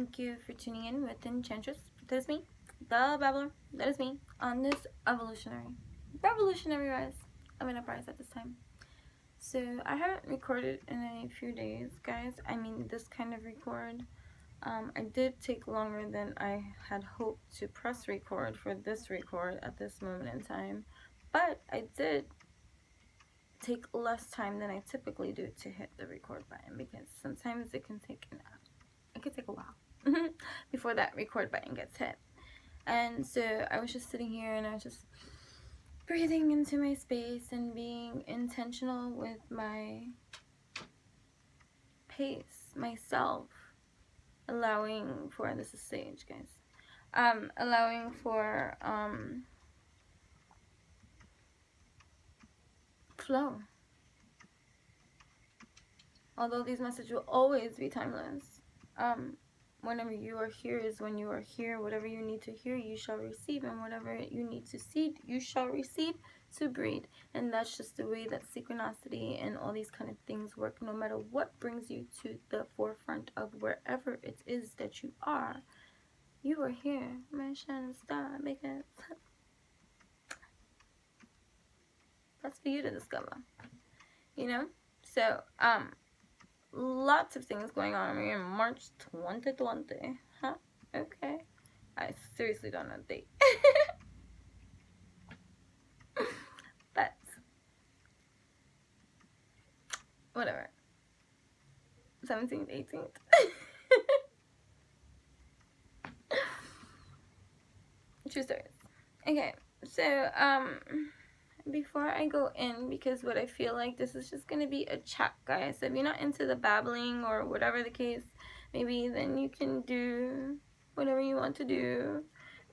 Thank you for tuning in with Enchantress. That is me, the Babbler. That is me on this revolutionary rise. I'm in a rise at this time. So I haven't recorded in a few days, guys. I mean, this kind of record. I did take longer than I had hoped to press record for this record at this moment in time, but I did take less time than I typically do to hit the record button, because sometimes it can take a while before that record button gets hit. And so I was just sitting here and I was just breathing into my space and being intentional with my pace, myself, allowing for, this is sage, guys, allowing for flow. Although these messages will always be timeless, whenever you are here is when you are here. Whatever you need to hear, you shall receive, and whatever you need to seed, you shall receive to breed. And that's just the way that synchronicity and all these kind of things work. No matter what brings you to the forefront of wherever it is that you are here, my shining star, because that's for you to discover, you know. So lots of things going on in March 2020. Huh? Okay. I seriously don't know the date. But whatever. 17th, 18th. True stories. Okay, so before I go in, because what I feel like this is just gonna be a chat, guys. So if you're not into the babbling or whatever the case, maybe then you can do whatever you want to do.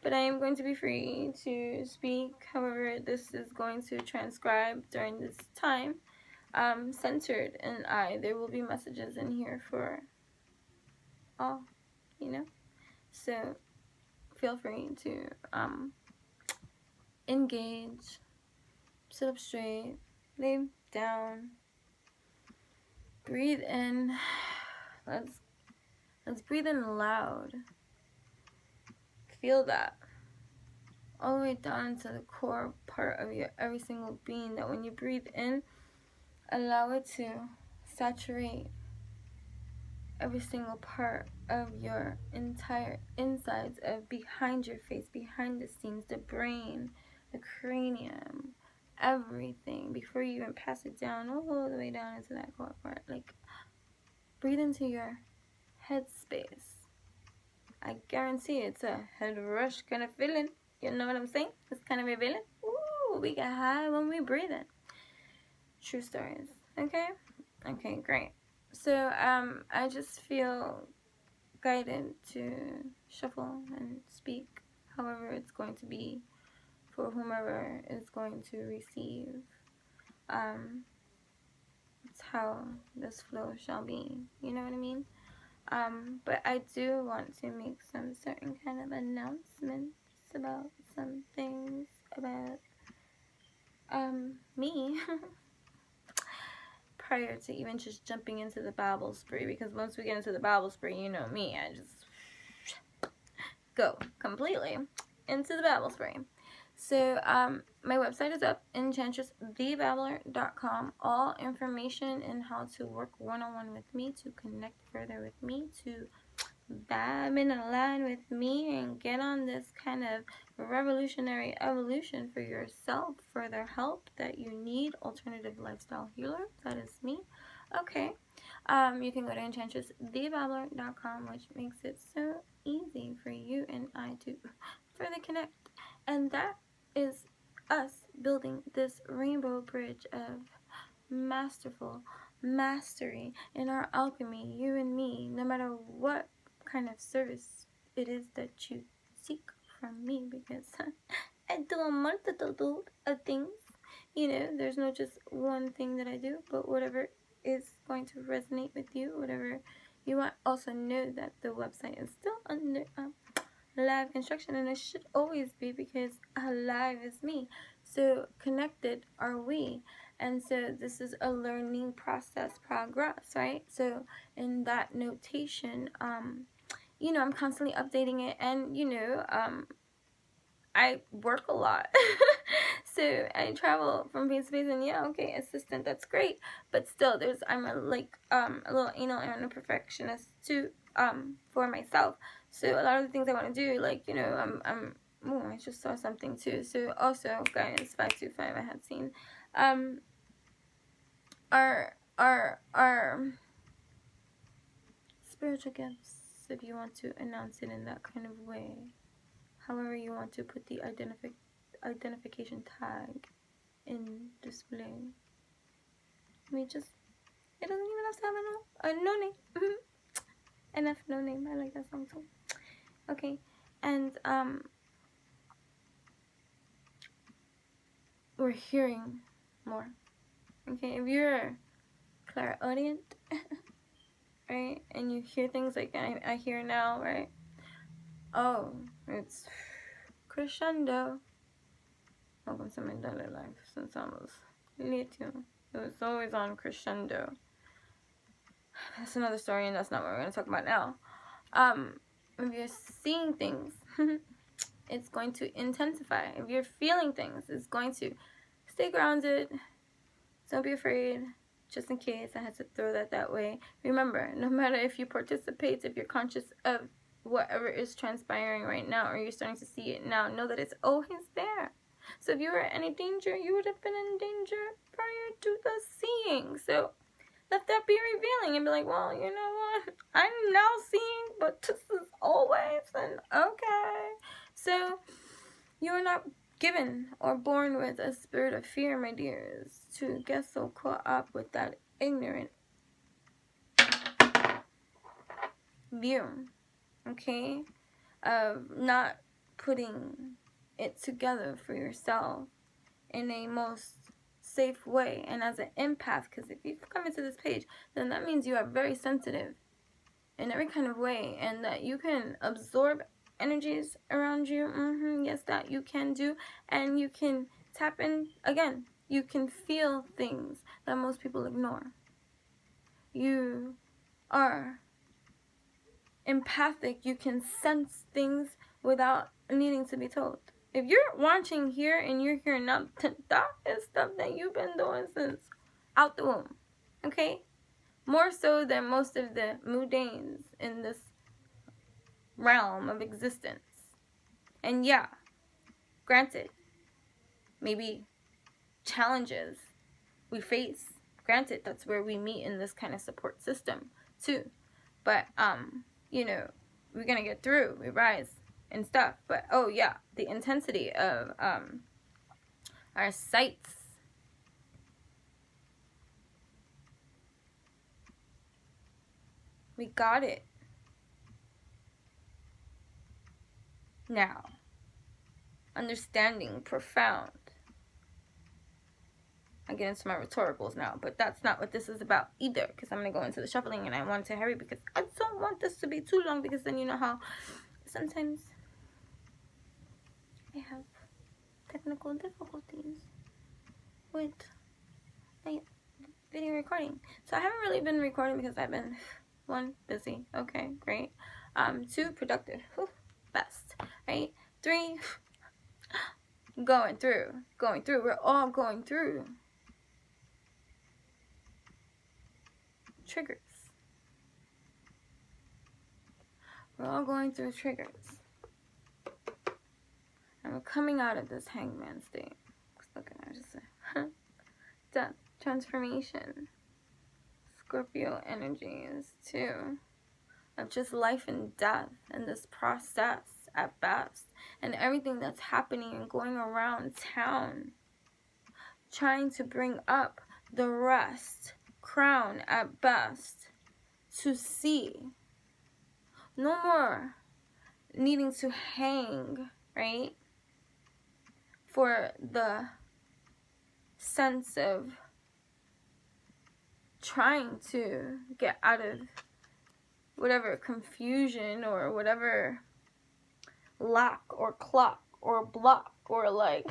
But I am going to be free to speak. However, this is going to transcribe during this time, centered, and there will be messages in here for all, you know. So feel free to engage. Sit up straight, lay down, breathe in. Let's breathe in loud. Feel that all the way down to the core part of your every single being, that when you breathe in, allow it to saturate every single part of your entire insides, of behind your face, behind the scenes, the brain, the cranium, everything, before you even pass it down all the way down into that core part. Like, breathe into your head space. I guarantee it's a head rush kind of feeling. You know what I'm saying? It's kind of a feeling. Ooh, we get high when we breathe in. True stories. Okay? Okay, great. So I just feel guided to shuffle and speak however it's going to be, for whomever is going to receive. It's how this flow shall be, you know what I mean? But I do want to make some certain kind of announcements about some things about me prior to even just jumping into the Bible spree, because once we get into the Bible spree, you know me, I just go completely into the Bible spree. So my website is up, enchantressthebabbler.com. All information and how to work one-on-one with me, to connect further with me, to vibe in a line with me and get on this kind of revolutionary evolution for yourself, further help that you need, alternative lifestyle healer, that is me. Okay, you can go to enchantressthebabbler.com, which makes it so easy for you and I to further connect. And that is us building this rainbow bridge of masterful mastery in our alchemy, you and me, no matter what kind of service it is that you seek from me, because I do a multitude of things, you know. There's no just one thing that I do, but whatever is going to resonate with you, whatever you want. Also know that the website is still under live construction, and it should always be, because alive is me, so connected are we. And so this is a learning process, progress, right? So in that notation, you know, I'm constantly updating it, and, you know, I work a lot. So I travel from place to place, and yeah, okay, assistant, that's great. But still, I'm a little anal and a perfectionist too, for myself. So a lot of the things I want to do, like, you know, oh, I just saw something too. So also, guys, 525 I had seen, are spiritual gifts, if you want to announce it in that kind of way. However you want to put the identification tag in display. It doesn't even have to have a no name. NF no name. I like that song too. Okay, and we're hearing more. Okay, if you're clairaudient, right, and you hear things like I hear now, right? Oh, it's crescendo. Welcome to my daily life since I was little. It was always on crescendo. That's another story, and that's not what we're going to talk about now. If you're seeing things, it's going to intensify. If you're feeling things, it's going to stay grounded. Don't be afraid. Just in case I had to throw that way. Remember, no matter if you participate, if you're conscious of whatever is transpiring right now, or you're starting to see it now, know that it's always there. So if you were in any danger, you would have been in danger prior to the seeing. So let that be revealing and be like, well, you know what? I'm now seeing, but this is always, and okay. So you're not given or born with a spirit of fear, my dears, to get so caught up with that ignorant view, okay, of not putting it together for yourself in a most safe way and as an empath. Because if you've come into this page, then that means you are very sensitive in every kind of way, and that you can absorb energies around you. Yes, that you can do, and you can tap in. Again, you can feel things that most people ignore. You are empathic. You can sense things without needing to be told. If you're watching here and you're hearing now, that is stuff that you've been doing since out the womb, okay? More so than most of the mundanes in this realm of existence. And yeah, granted, maybe challenges we face, granted, that's where we meet in this kind of support system too. But you know, we're gonna get through, we rise and stuff. But oh yeah, the intensity of our sights, we got it now. Understanding, profound. I get into my rhetoricals now, but that's not what this is about either, because I'm going to go into the shuffling, and I want to hurry because I don't want this to be too long, because then you know how sometimes I have technical difficulties with my video recording. So I haven't really been recording because I've been, 1, busy. Okay, great. 2, productive. Whew, best. Right? 3, going through. We're all going through triggers. We're all going through triggers. And we're coming out of this hangman state. Look at that, just death, transformation. Scorpio energies too. Of just life and death and this process at best. And everything that's happening and going around town. Trying to bring up the rest, crown at best, to see. No more needing to hang, right? For the sense of trying to get out of whatever confusion or whatever lack or clock or block or like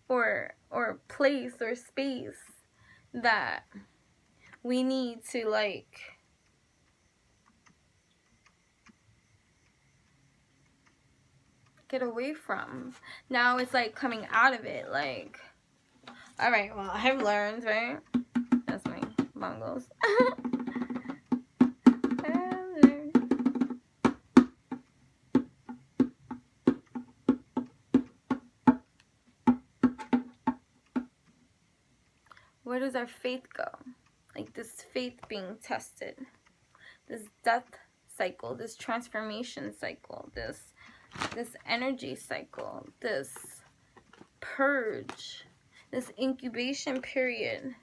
or place or space that we need to like get away from. Now it's like coming out of it, like, all right, well, I've learned, right? That's my bongos. I've learned. Where does our faith go? Like this faith being tested, this death cycle, this transformation cycle, this energy cycle, this purge, this incubation period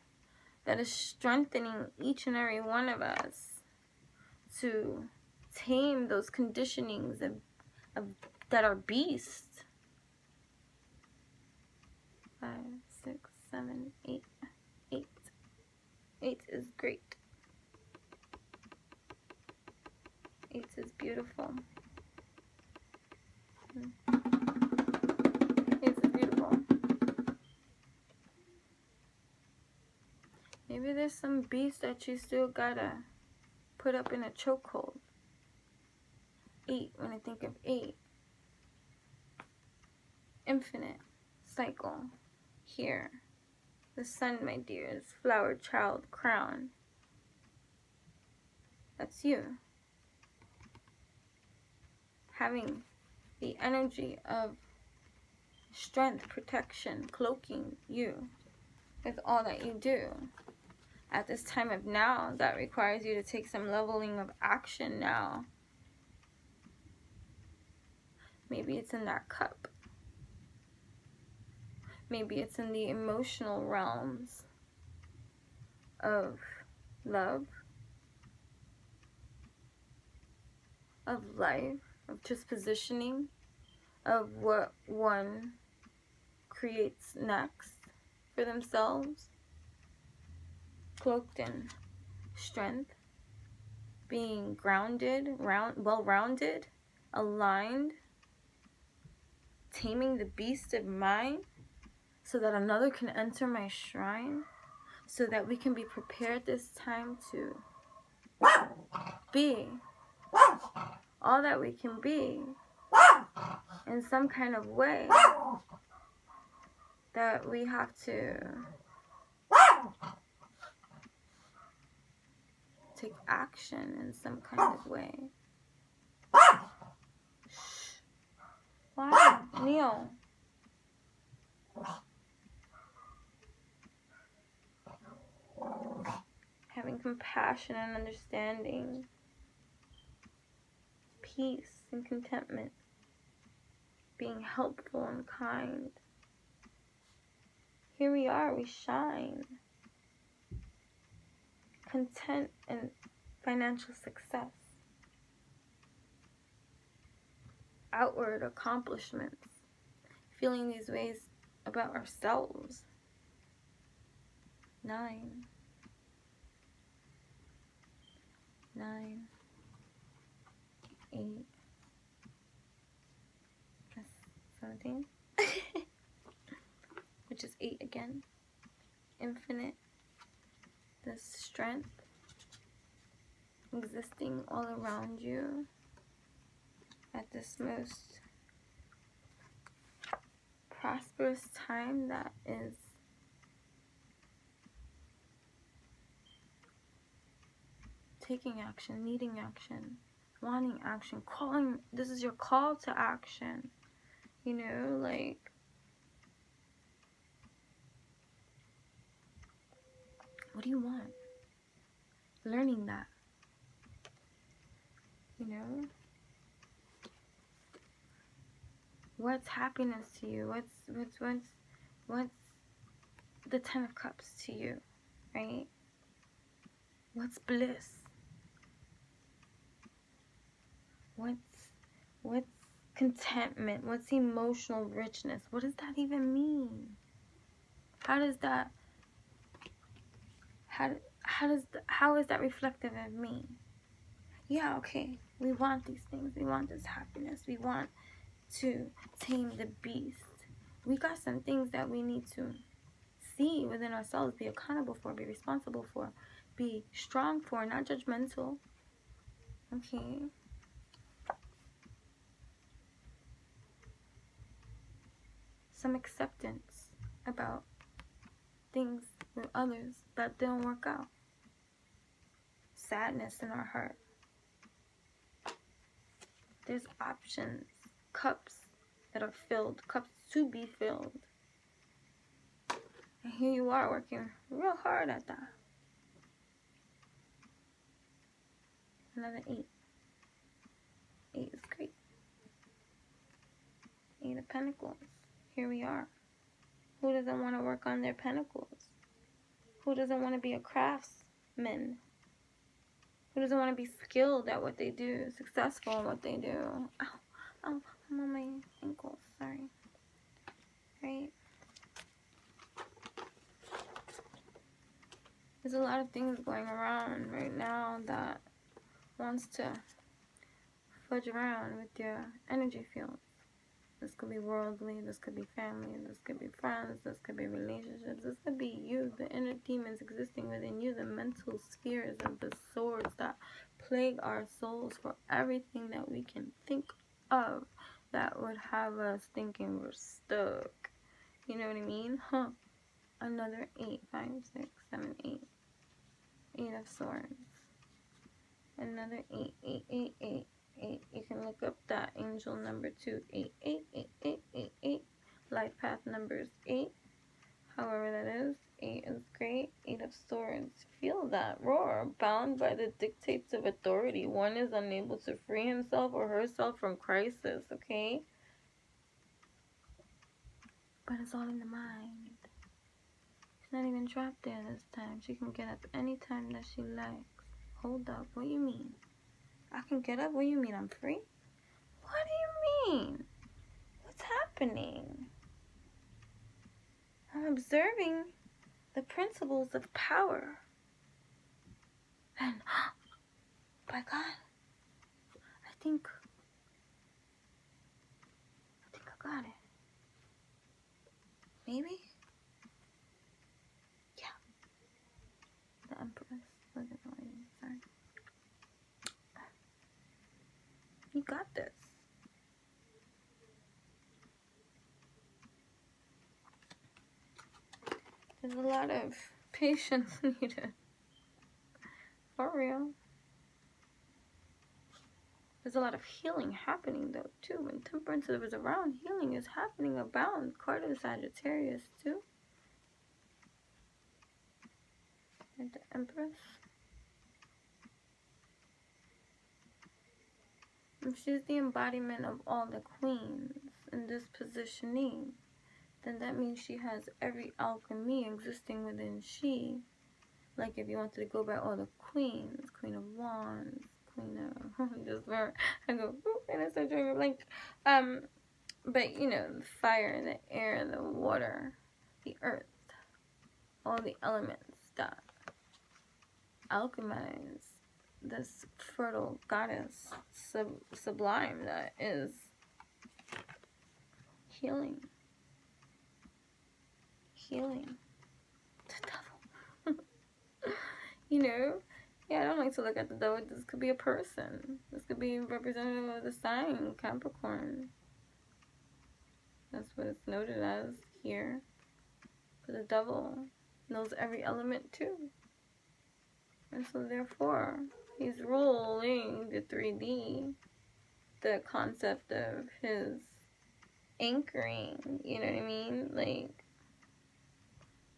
that is strengthening each and every one of us to tame those conditionings of that are beasts. 5, 6, 7, 8. 8 is great. 8 is beautiful. 8 is beautiful. Maybe there's some beast that you still gotta put up in a chokehold. 8, when I think of 8. Infinite cycle. Here. The sun, my dears. Flower, child, crown. That's you. Having the energy of strength, protection, cloaking you with all that you do. At this time of now, that requires you to take some leveling of action now. Maybe it's in that cup. Maybe it's in the emotional realms of love, of life, of just positioning, of what one creates next for themselves, cloaked in strength, being grounded, well-rounded, aligned, taming the beast of mind so that another can enter my shrine, so that we can be prepared this time to be all that we can be in some kind of way, that we have to take action in some kind of way. Shh. Why? Neil. Having compassion and understanding, peace and contentment, being helpful and kind. Here we are, we shine. Content and financial success. Outward accomplishments. Feeling these ways about ourselves. 9. 9. 8. That's 17. Which is 8 again. Infinite. This strength existing all around you at this most prosperous time that is taking action, needing action, wanting action, calling. This is your call to action. You know, like, what do you want? Learning that. You know? What's happiness to you? What's the 10 of Cups to you, right? What's bliss? What's contentment? What's emotional richness? What does that even mean? How is that reflective of me? Yeah, okay. We want these things. We want this happiness. We want to tame the beast. We got some things that we need to see within ourselves, be accountable for, be responsible for, be strong for, not judgmental. Okay. some acceptance about things with others that didn't work out. Sadness in our heart. There's options, cups that are filled, cups to be filled. And here you are working real hard at that. Another 8. 8 is great. 8 of Pentacles. Here we are. Who doesn't want to work on their pentacles? Who doesn't want to be a craftsman? Who doesn't want to be skilled at what they do, successful at what they do? Ow, ow, I'm on my ankle, sorry. Right? There's a lot of things going around right now that wants to fudge around with your energy field. This could be worldly, this could be family, this could be friends, this could be relationships, this could be you, the inner demons existing within you, the mental spheres of the swords that plague our souls for everything that we can think of that would have us thinking we're stuck. You know what I mean? Huh. Another 8, 5, 6, 7, 8. 8 of Swords. Another 8, 8, 8, 8. 8. You can look up that angel number 2, 8, 8, 8, 8, 8, 8. Life path numbers 8. However that is. 8 is great. 8 of Swords. Feel that roar. Bound by the dictates of authority. One is unable to free himself or herself from crisis, okay? But it's all in the mind. She's not even trapped there this time. She can get up anytime that she likes. Hold up. What do you mean? I can get up? What do you mean I'm free? What do you mean? What's happening? I'm observing the principles of power. And, by God, I think I got it. Maybe? Yeah. The Empress. Look at the lady. Sorry. You got this. There's a lot of patience needed. For real. There's a lot of healing happening though too. When Temperance is around, healing is happening abound. Card of Sagittarius too. And the Empress. If she's the embodiment of all the queens in this positioning, then that means she has every alchemy existing within she. Like if you wanted to go by all the queens, Queen of Wands, Queen of just where I go and I start drawing a blank. But you know, the fire, the air, the water, the earth, all the elements that alchemize this fertile goddess sublime that is healing. The devil. You know, yeah, I don't like to look at the devil. This could be a person. This could be representative of the sign Capricorn. That's what it's noted as here. But the devil knows every element too. And so therefore, he's ruling the 3D, the concept of his anchoring, you know what I mean? Like,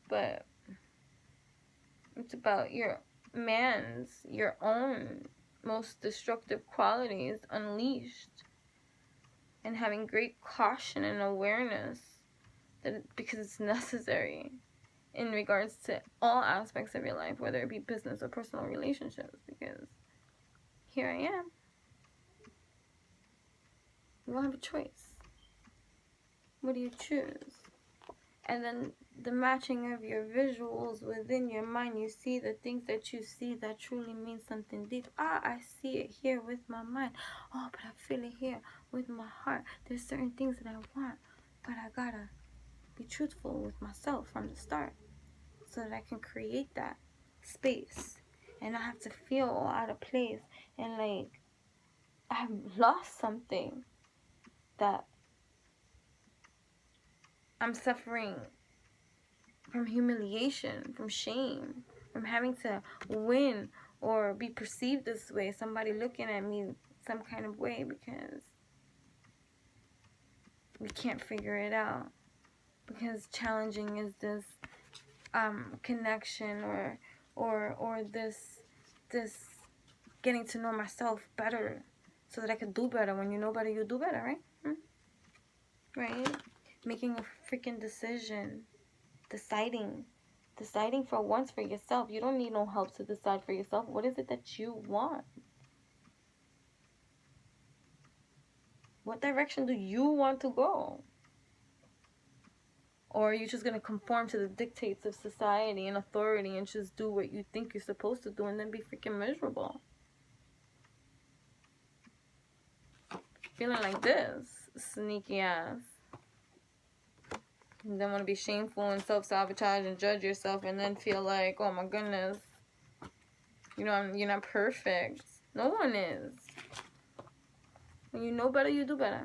but it's about your own most destructive qualities unleashed and having great caution and awareness that because it's necessary in regards to all aspects of your life, whether it be business or personal relationships, because here I am. You don't have a choice. What do you choose? And then the matching of your visuals within your mind, you see the things that you see that truly mean something deep. I see it here with my mind. Oh, but I feel it here with my heart. There's certain things that I want, but I gotta be truthful with myself from the start so that I can create that space and not have to feel all out of place and like I've lost something that I'm suffering from humiliation, from shame, from having to win or be perceived this way, somebody looking at me some kind of way, because we can't figure it out, because challenging is this connection or this getting to know myself better so that I could do better. When you know better, you do better, right? Right? Making a freaking decision, deciding for once for yourself. You don't need no help to decide for yourself. What is it that you want? What direction do you want to go? Or are you just going to conform to the dictates of society and authority and just do what you think you're supposed to do and then be freaking miserable? Feeling like this, sneaky ass. And then want to be shameful and self-sabotage and judge yourself and then feel like, oh my goodness, you're not perfect. No one is. When you know better, you do better.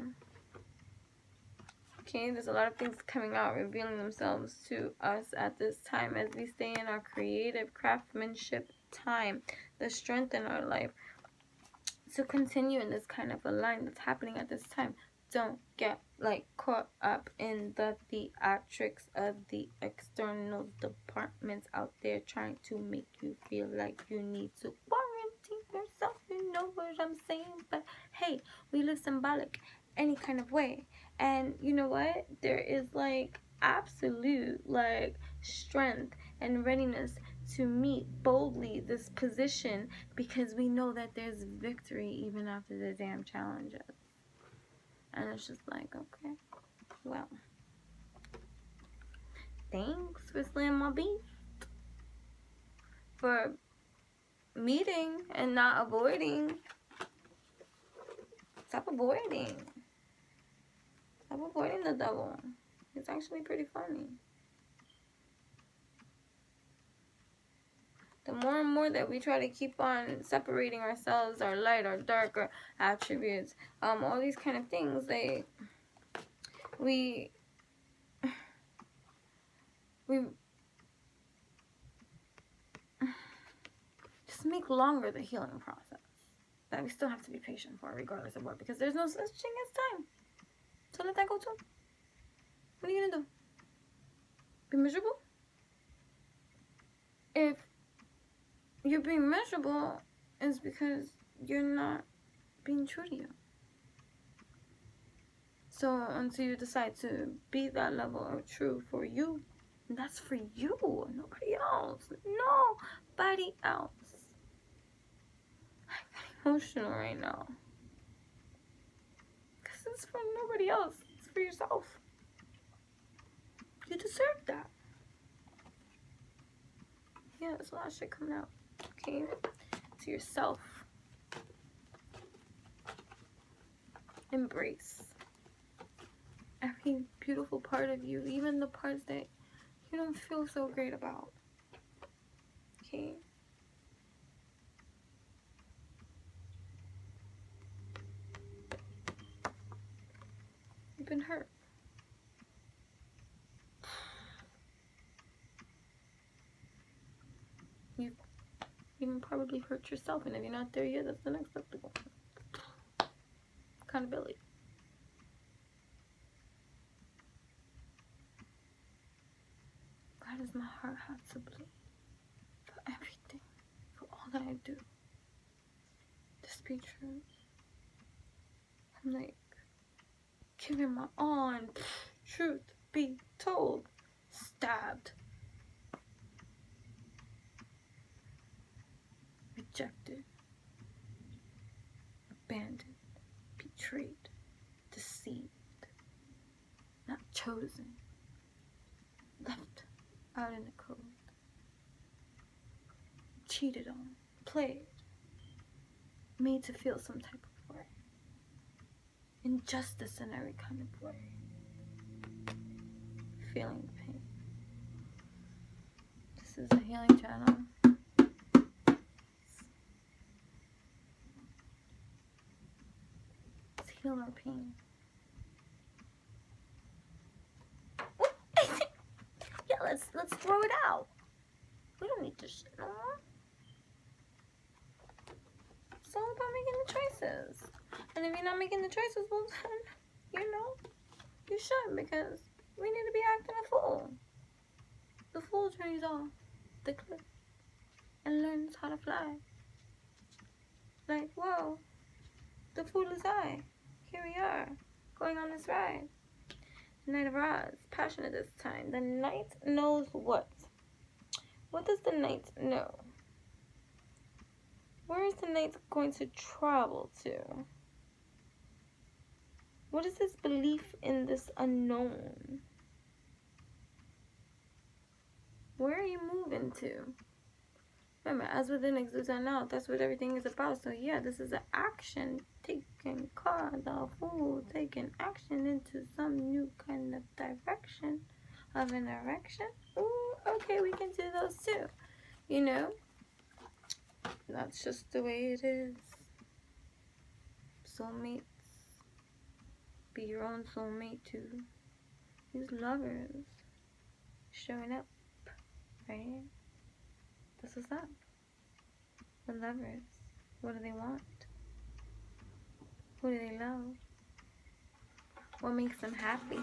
Okay, there's a lot of things coming out, revealing themselves to us at this time as we stay in our creative craftsmanship time, the strength in our life to continue in this kind of a line that's happening at this time. Don't get caught up in the theatrics of the external departments out there trying to make you feel like you need to quarantine yourself. You know what I'm saying? But hey, we live symbolic any kind of way. And you know what? There is absolute strength and readiness to meet boldly this position, because we know that there's victory even after the damn challenges. And it's just okay, well, thanks for slamming my beef, for meeting and not avoiding. Stop avoiding the devil. It's actually pretty funny. The more and more that we try to keep on separating ourselves, our light, our dark, our attributes, all these kind of things, we just make longer the healing process that we still have to be patient for, regardless of what, because there's no such thing as time. So let that go too. What are you gonna do? Be miserable? If you're being miserable, it's because you're not being true to you. So until you decide to be that level of true for you, that's for you, nobody else. Nobody else. I'm getting emotional right now, because it's for nobody else. It's for yourself. You deserve that. Yeah, there's a lot of shit coming out. Okay? To yourself. Embrace every beautiful part of you, even the parts that you don't feel so great about. Okay? You've been hurt. You've even probably hurt yourself, and if you're not there yet, that's the next step to go. Accountability. Why does my heart have to bleed for everything, for all that I do? Just be true. I'm giving my all, and truth be told, stabbed, rejected, abandoned, betrayed, deceived, not chosen, left out in the cold, cheated on, played, made to feel some type of way, injustice in every kind of way, feeling pain. This is a healing channel. Let's heal our pain. Ooh. throw it out. We don't need this shit no more. It's all about making the choices. And if you're not making the choices, well then, you should, because we need to be acting a fool. The fool turns off the cliff and learns how to fly. Like, whoa, the fool is I. Here we are, going on this ride. Knight of Rods, passionate this time. The knight knows what? What does the knight know? Where is the knight going to travel to? What is his belief in this unknown? Where are you moving to? Remember, as within exudes out, that's what everything is about. So yeah, this is an action taking card, the fool taking action into some new kind of direction of an erection. Ooh, okay, we can do those too. That's just the way it is. Soulmates. Be your own soulmate too. These lovers showing up, right? This is up. The lovers. What do they want? Who do they love? What makes them happy?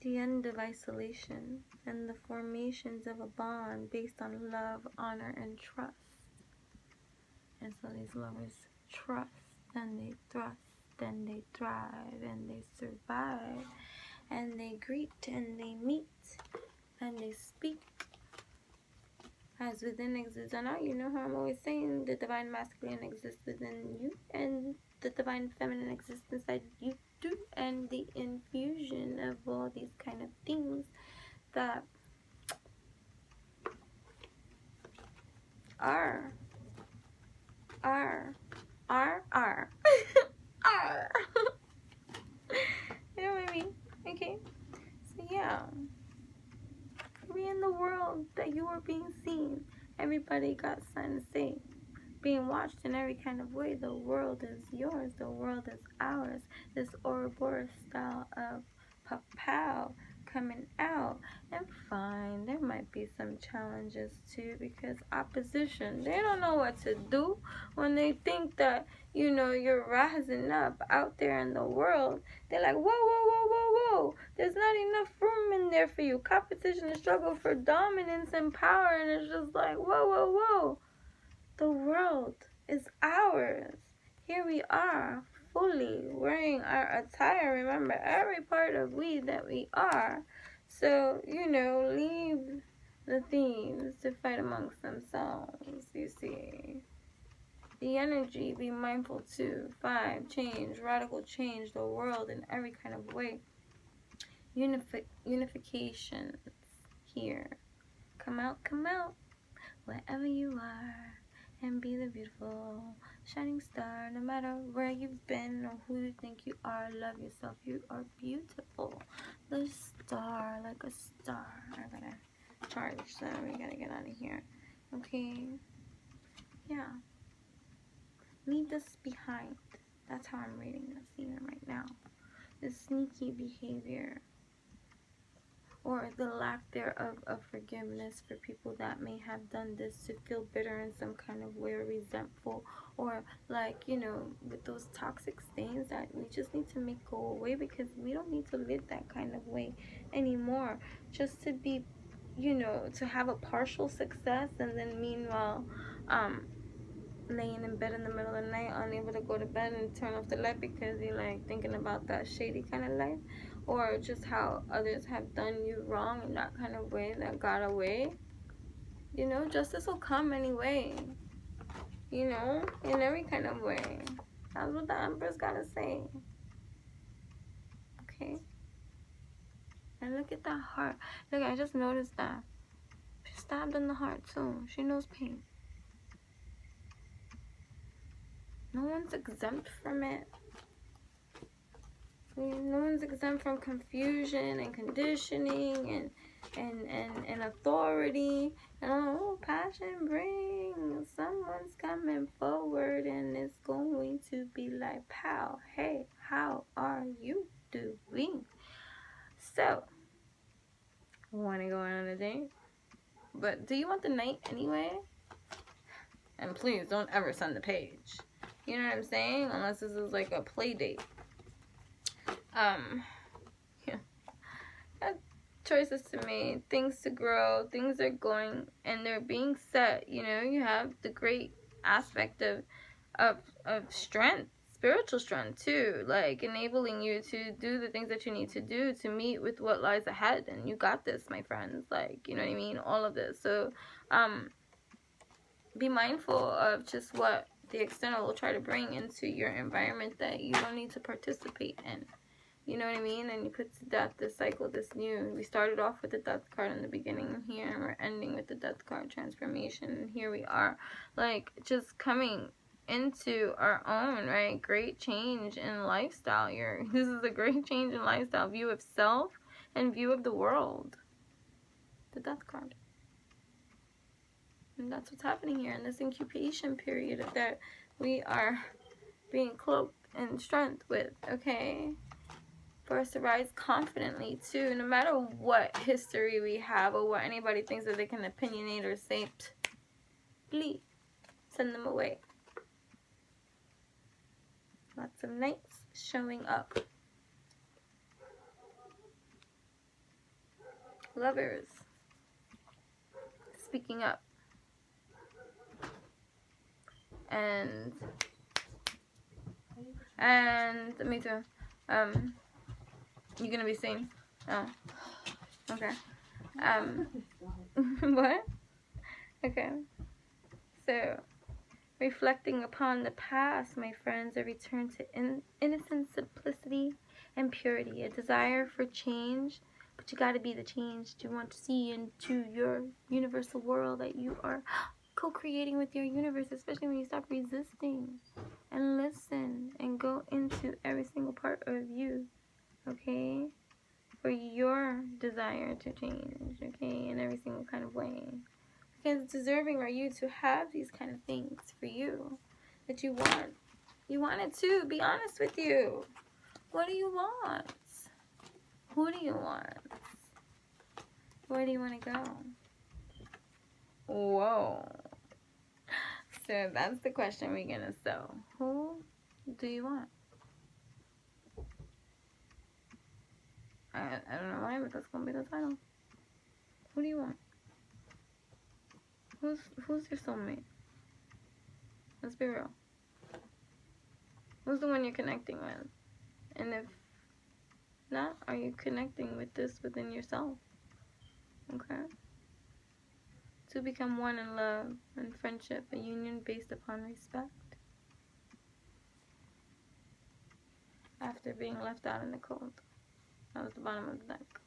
The end of isolation and the formations of a bond based on love, honor, and trust. And so these lovers trust, and they thrust, and they thrive, and they survive, and they greet, and they meet, and they speak. As within exudes on out, you know how I'm always saying the divine masculine exists within you, and the divine feminine exists inside you too, and the infusion of all these kind of things that are are you know what I mean? Okay, so yeah, we in the world that you are being seen. Everybody got something to say, being watched in every kind of way. The world is yours, the world is ours. This Ouroboros style of pow coming out. And fine, there might be some challenges too, because opposition, they don't know what to do when they think that you're rising up out there in the world. They're like, whoa, whoa, whoa, whoa, whoa, there's not enough room in there for you. Competition and struggle for dominance and power, and it's just like, whoa, whoa, whoa, the world is ours. Here we are, fully wearing our attire. Remember, every part of we that we are. So, leave the themes to fight amongst themselves, you see. The energy, be mindful too. 5, change, radical change the world in every kind of way. Unifications here. Come out, wherever you are. And be the beautiful shining star, no matter where you've been or who you think you are. Love yourself. You are beautiful. The star, like a star. I gotta charge, so we gotta get out of here. Okay. Yeah. Leave this behind. That's how I'm reading this even right now. This sneaky behavior, or the lack thereof of forgiveness for people that may have done this, to feel bitter in some kind of way, or resentful, or with those toxic stains that we just need to make go away, because we don't need to live that kind of way anymore. Just to be, to have a partial success, and then meanwhile, laying in bed in the middle of the night, unable to go to bed and turn off the light because you're like thinking about that shady kind of life, or just how others have done you wrong in that kind of way that got away. Justice will come anyway, in every kind of way. That's what the Empress gotta say. Okay? And look at that heart. Look, I just noticed that. She's stabbed in the heart too. She knows pain. No one's exempt from it. No one's exempt from confusion and conditioning and authority. And passion brings. Someone's coming forward and it's going to be like, pow, hey, how are you doing? So, want to go on a date. But do you want the night anyway? And please don't ever send the page. You know what I'm saying? Unless this is like a play date. Yeah. Choices to make, things to grow, things are going and they're being set. You know, you have the great aspect of strength, spiritual strength too, like enabling you to do the things that you need to do to meet with what lies ahead. And you got this, my friends. Like, you know what I mean? All of this. So be mindful of just what the external will try to bring into your environment that you don't need to participate in. You know what I mean? And you put to death this cycle, this new. We started off with the death card in the beginning here, and we're ending with the death card transformation. And here we are, like, just coming into our own, right? Great change in lifestyle. This is a great change in lifestyle, view of self and view of the world. The death card. And that's what's happening here in this incubation period that we are being cloaked in strength with, okay? For us to rise confidently too, no matter what history we have or what anybody thinks that they can opinionate or say, please send them away. Lots of knights showing up. Lovers speaking up. And me too. You gonna be seen? Oh, okay. What? Okay. So, reflecting upon the past, my friends, a return to innocent simplicity and purity, a desire for change, but you gotta be the change you want to see into your universal world that you are co-creating with your universe, especially when you stop resisting and listen and go into every single part of you, okay, for your desire to change, okay, in every single kind of way. Because deserving are you to have these kind of things for you that you want. You want it too. Be honest with you. What do you want? Who do you want? Where do you want to go? Whoa. So that's the question we're going to sow. Who do you want? I don't know why, but that's going to be the title. Who do you want? Who's your soulmate? Let's be real. Who's the one you're connecting with? And if not, are you connecting with this within yourself? Okay? To become one in love and friendship, a union based upon respect. After being left out in the cold. That was the bottom of the deck.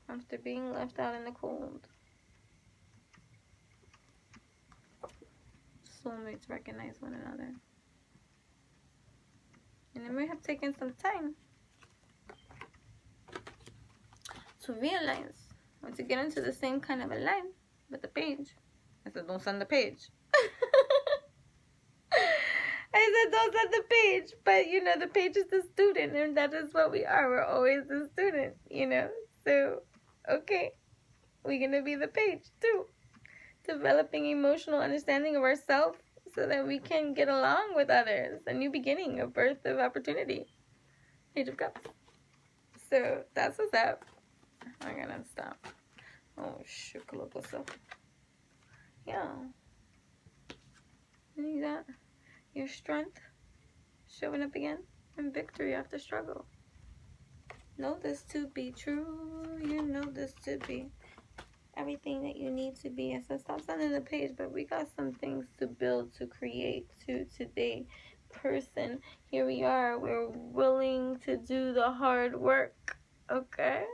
After being left out in the cold. Soulmates recognize one another. And it may have taken some time to realize, or to get into the same kind of a line with the page. I said, don't send the page. I said, don't send the page. But, you know, the page is the student, and that is what we are. We're always the student, you know. So, okay, we're going to be the page, too. Developing emotional understanding of ourselves so that we can get along with others. A new beginning, a birth of opportunity. Page of Cups. So, that's what's up. I'm going to stop. Oh, shoot, so. Yeah. You got your strength showing up again in victory after struggle. Know this to be true. You know this to be everything that you need to be. I said, stop sending the page, but we got some things to build, to create, to today. Person, here we are. We're willing to do the hard work. Okay?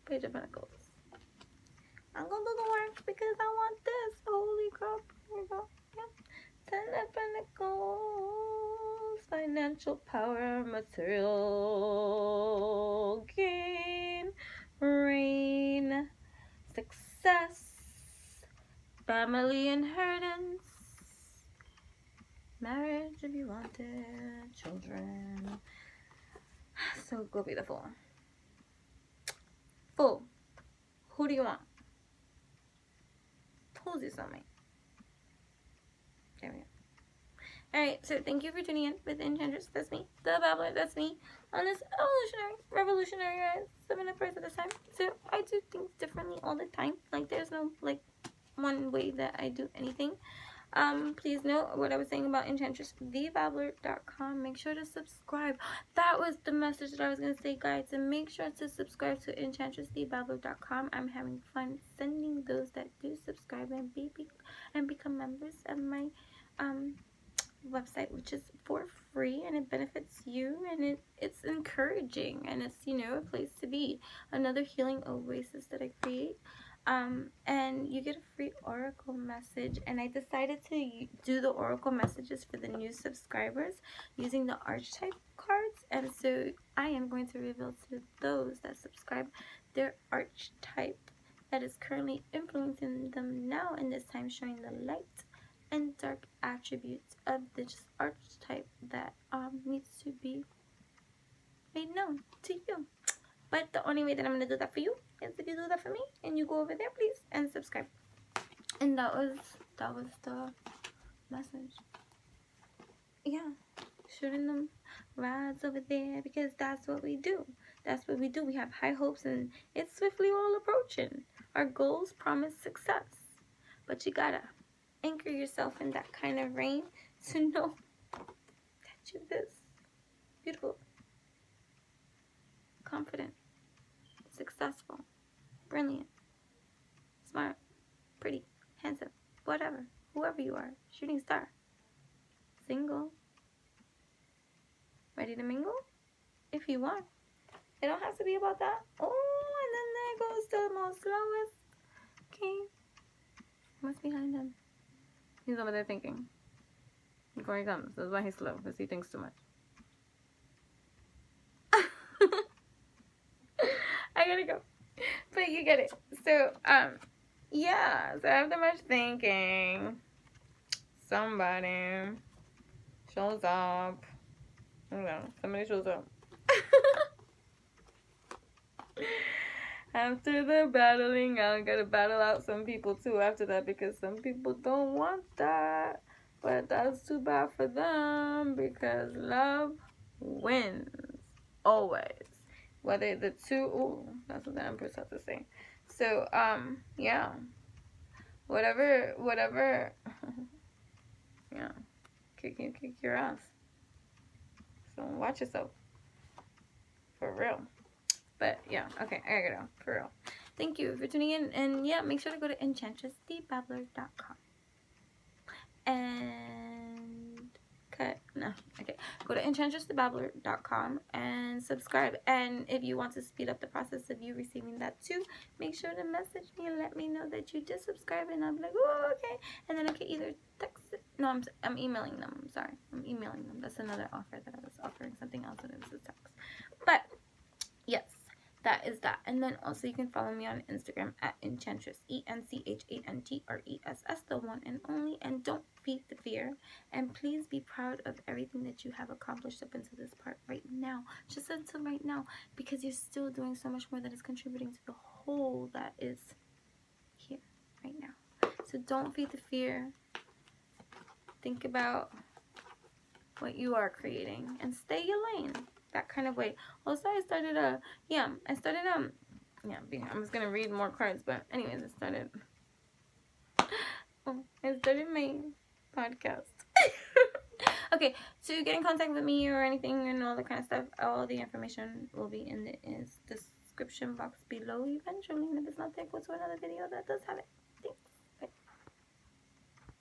Page of Pentacles. I'm gonna do the work because I want this. Holy crap. Here we go. Yeah. Ten of Pentacles. Financial power, material gain, rain, success, family inheritance, marriage if you wanted, children. So go be the Fool. full. Who do you want? Who's your soulmate? There we go. Alright, so thank you for tuning in with Enchantress. That's me. The Babbler, that's me. On this revolutionary 7 hours at a time. So I do things differently all the time. Like, there's no, like, one way that I do anything. Please note what I was saying about enchantressthebabbler.com. Make sure to subscribe. That was the message that I was going to say, guys. And make sure to subscribe to enchantressthebabbler.com. I'm having fun sending those that do subscribe and become members of my website, which is for free, and it benefits you, and it's encouraging, and it's, you know, a place to be, another healing oasis that I create. And you get a free oracle message, and I decided to do the oracle messages for the new subscribers using the archetype cards, and so I am going to reveal to those that subscribe their archetype that is currently influencing them now in this time, showing the light and dark attributes of this archetype that needs to be made known to you. But the only way that I'm going to do that for you is if you do that for me, and you go over there, please, and subscribe. And that was the message. Yeah, shooting them rides over there, because that's what we do. That's what we do. We have high hopes, and it's swiftly all approaching. Our goals promise success, but you gotta anchor yourself in that kind of rain to know that you're this beautiful, confident, successful, brilliant, smart, pretty, handsome, whatever, whoever you are, shooting star, single, ready to mingle if you want. It don't have to be about that. Oh, and then there goes the most slowest. Okay, what's behind him? He's over there thinking. Before he comes. That's why he's slow, because he thinks too much. I gotta go. But you get it. So, yeah. So after much thinking, somebody shows up. I don't know. Somebody shows up. After the battling, I gotta battle out some people too after that, because some people don't want that. But that's too bad for them, because love wins. Always. Whether the two, ooh, that's what the Empress had to say. So, yeah. Whatever, yeah. Kick your ass. So watch yourself. For real. But yeah, okay, I gotta go, for real. Thank you for tuning in, and yeah, make sure to go to enchantressthebabbler.com. Go to enchantressthebabbler.com and subscribe. And if you want to speed up the process of you receiving that too, make sure to message me and let me know that you did subscribe, and I'll be like, oh, okay. And then I can either text it. No, I'm emailing them. I'm sorry. I'm emailing them. That's another offer that I was offering, something else, and it was a text. But yes, that is that. And then also you can follow me on Instagram at Enchantress, ENCHANTRESS, the one and only. And don't feed the fear. And please be proud of everything that you have accomplished up until this part right now. Just until right now. Because you're still doing so much more that is contributing to the whole that is here right now. So don't feed the fear. Think about what you are creating. And stay your lane. That kind of way. Also, I started I was gonna read more cards, but anyways, I started my podcast. Okay, to get in contact with me or anything and all that kind of stuff, all the information will be in the description box below eventually, and if it's not there, go to another video that does have it.